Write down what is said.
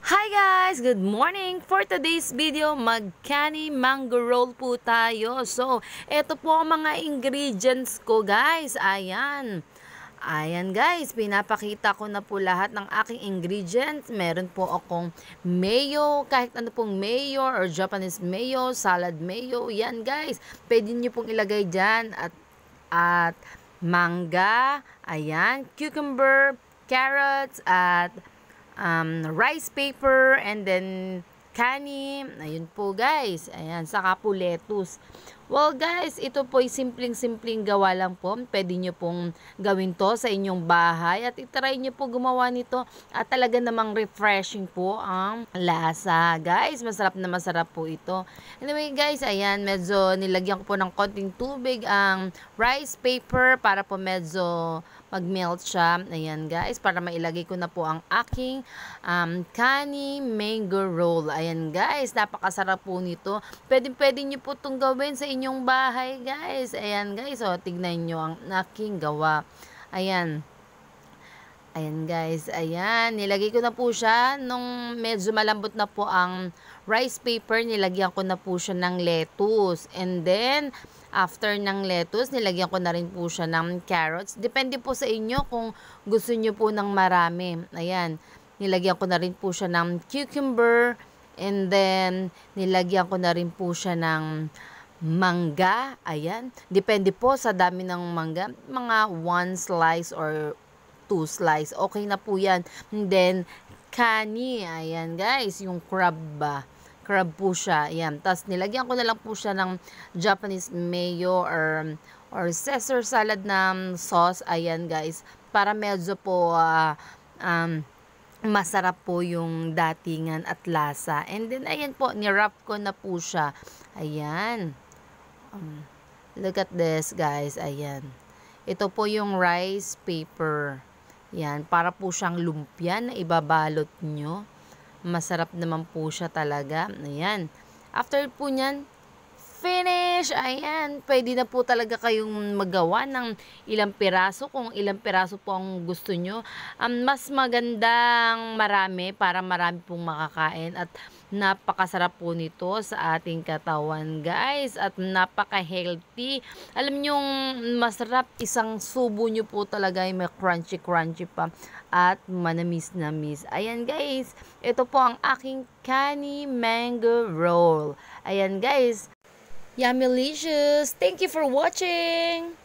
Hi guys! Good morning! For today's video, mag-canny mango roll po tayo. So, eto po ang mga ingredients ko guys. Ayan. Ayan guys, pinapakita ko na po lahat ng aking ingredients. Meron po akong mayo, kahit ano pong mayo or Japanese mayo, salad mayo. Yan guys, pwede nyo pong ilagay dyan. At mangga, ayan, cucumber, carrots, at rice paper, and then kani, ayun po guys, ayan, saka po lettuce. Well guys, ito po ay simpleng-simpleng gawa lang po. Pwede nyo pong gawin to sa inyong bahay at itry nyo po gumawa nito at talaga namang refreshing po ang lasa. Guys, masarap na masarap po ito. Anyway guys, ayan, medyo nilagyan ko po ng konting tubig ang rice paper para po medyo mag-melt siya. Ayan guys, para mailagay ko na po ang aking kani mango roll. Ayan guys, napakasarap po nito. Pwede nyo po itong gawin sa inyong bahay guys. Ayan guys, o tignan nyo ang aking gawa. Ayan. Ayan guys, ayan. Nilagay ko na po siya nung medyo malambot na po ang rice paper. Nilagyan ko na po siya ng lettuce. And then, after ng lettuce, nilagyan ko na rin po siya ng carrots. Depende po sa inyo kung gusto nyo po ng marami. Ayan. Nilagyan ko na rin po siya ng cucumber. And then, nilagyan ko na rin po siya ng mangga. Ayan. Depende po sa dami ng mangga. Mga 1 slice or 2 slice. Okay na po yan. And then, kani. Ayan guys. Yung crab ba? Crab po siya. Ayan. Tapos, nilagyan ko na lang po siya ng Japanese mayo or Caesar salad na sauce. Ayan guys. Para medyo po masarap po yung datingan at lasa. And then, ayan po. Nirap ko na po siya. Ayan. Look at this guys. Ayan. Ito po yung rice paper. Yan, para po siyang lumpia na ibabalot nyo. Masarap naman po siya talaga. Ayan. After po nyan, finish! Ayan. Pwede na po talaga kayong magawa ng ilang piraso. Kung ilang piraso po ang gusto nyo. Mas magandang marami para marami pong makakain. At napakasarap po nito sa ating katawan guys. At napaka-healthy. Alam nyo, masarap. Isang subo nyo po talaga ay may crunchy-crunchy pa. At manamis-namis. Ayan guys. Ito po ang aking kani mango roll. Ayan guys. Yummylicious! Thank you for watching!